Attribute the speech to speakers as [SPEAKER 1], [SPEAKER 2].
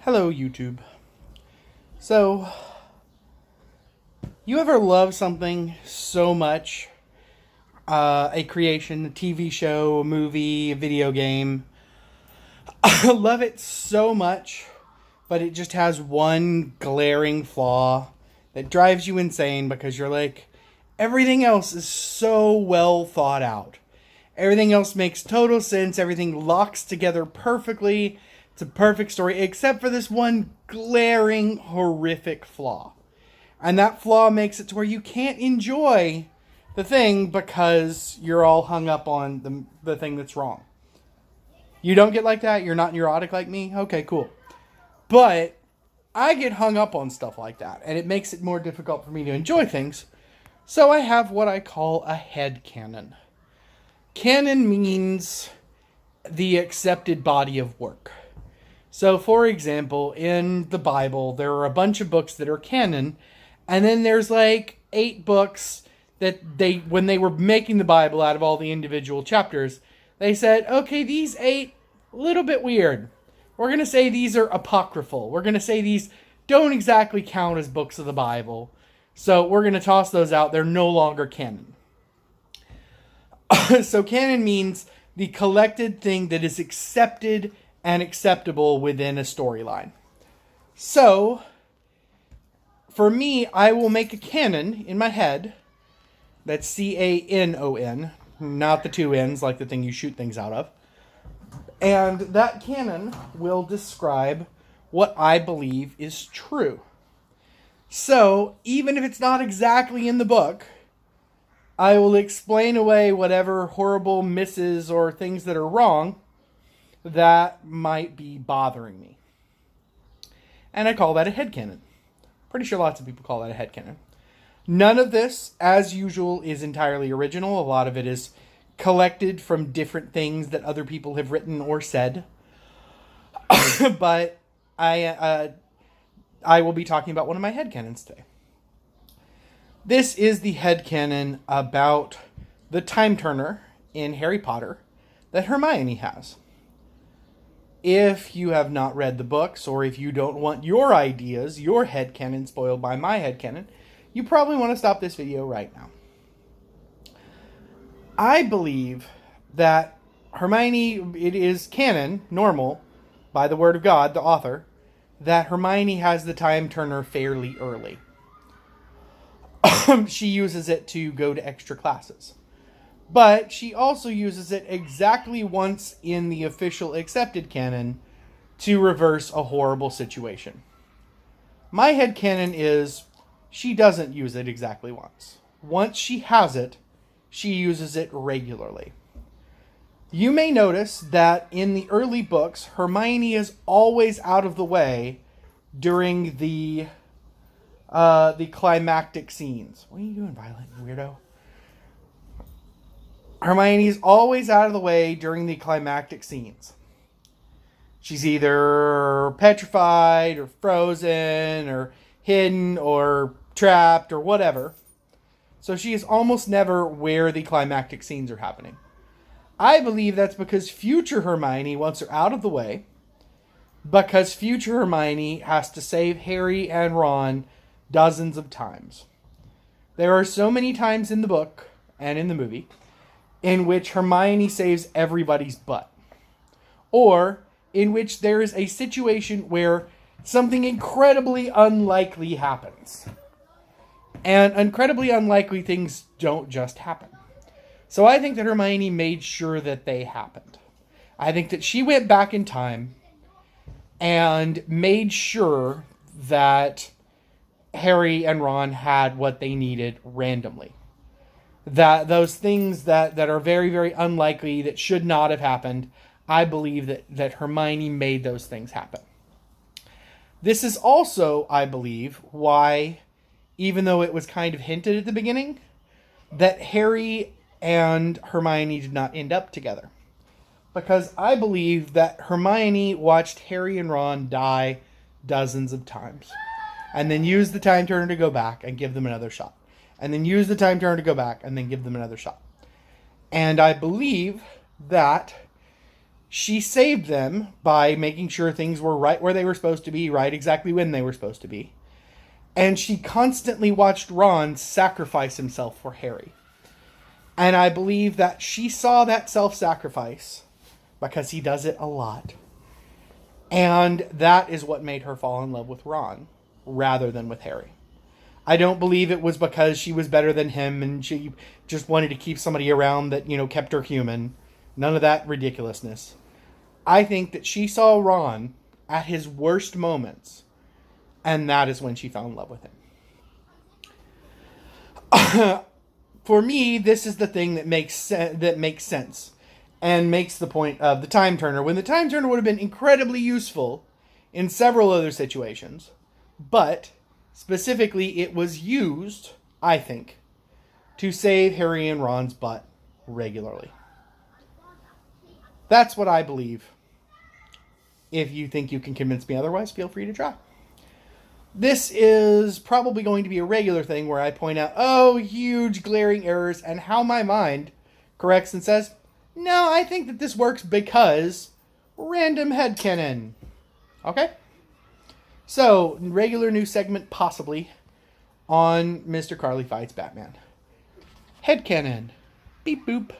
[SPEAKER 1] Hello, YouTube. So, you ever love something so much? A creation, a TV show, a movie, a video game. Love it so much, but it just has one glaring flaw that drives you insane because you're like, everything else is so well thought out. Everything else makes total sense. Everything locks together perfectly. It's a perfect story, except for this one glaring, horrific flaw. And that flaw makes it to where you can't enjoy the thing because you're all hung up on the thing that's wrong. You don't get like that? You're not neurotic like me? Okay, cool. But I get hung up on stuff like that, and it makes it more difficult for me to enjoy things. So I have what I call a head canon. Canon means the accepted body of work. So, for example, in the Bible, there are a bunch of books that are canon, and then there's like 8 books that when they were making the Bible out of all the individual chapters, they said, okay, these 8, a little bit weird. We're going to say these are apocryphal. We're going to say these don't exactly count as books of the Bible. So we're going to toss those out. They're no longer canon. So canon means the collected thing that is accepted and acceptable within a storyline. So, for me, I will make a canon in my head. That's C-A-N-O-N, not the 2 N's like the thing you shoot things out of. And that canon will describe what I believe is true. So, even if it's not exactly in the book, I will explain away whatever horrible misses or things that are wrong that might be bothering me. And I call that a headcanon. Pretty sure lots of people call that a headcanon. None of this, as usual, is entirely original. A lot of it is collected from different things that other people have written or said. But I will be talking about one of my headcanons today. This is the headcanon about the time turner in Harry Potter that Hermione has. If you have not read the books, or if you don't want your ideas, your headcanon spoiled by my headcanon, you probably want to stop this video right now. I believe that Hermione, it is canon, normal, by the word of God, the author, that Hermione has the time turner fairly early. She uses it to go to extra classes. But she also uses it exactly once in the official accepted canon to reverse a horrible situation. My headcanon is she doesn't use it exactly once. Once she has it, she uses it regularly. You may notice that in the early books, Hermione is always out of the way during the climactic scenes. What are you doing, Violet, weirdo? Hermione's always out of the way during the climactic scenes. She's either petrified or frozen or hidden or trapped or whatever. So she is almost never where the climactic scenes are happening. I believe that's because future Hermione wants her out of the way, because future Hermione has to save Harry and Ron dozens of times. There are so many times in the book and in the movie in which Hermione saves everybody's butt. Or in which there is a situation where something incredibly unlikely happens. And incredibly unlikely things don't just happen. So I think that Hermione made sure that they happened. I think that she went back in time and made sure that Harry and Ron had what they needed randomly. That those things that are very, very unlikely, that should not have happened, I believe that Hermione made those things happen. This is also, I believe, why, even though it was kind of hinted at the beginning, that Harry and Hermione did not end up together. Because I believe that Hermione watched Harry and Ron die dozens of times. And then used the time turner to go back and give them another shot. And then use the time turner to go back and then give them another shot. And I believe that She saved them by making sure things were right where they were supposed to be, right exactly when they were supposed to be. And she constantly watched Ron sacrifice himself for Harry. And I believe that she saw that self-sacrifice because he does it a lot. And that is what made her fall in love with Ron rather than with Harry. I don't believe it was because she was better than him and she just wanted to keep somebody around that, kept her human. None of that ridiculousness. I think that she saw Ron at his worst moments, and that is when she fell in love with him. For me, this is the thing that makes sense and makes the point of the time turner. When the time turner would have been incredibly useful in several other situations, but specifically it was used, I think, to save Harry and Ron's butt regularly. That's what I believe. If you think you can convince me otherwise, feel free to try. This is probably going to be a regular thing where I point out, huge glaring errors, and how my mind corrects and says, no, I think that this works because random headcanon. Okay? So, regular new segment possibly on Mr. Carly Fights Batman. Headcanon. Beep boop.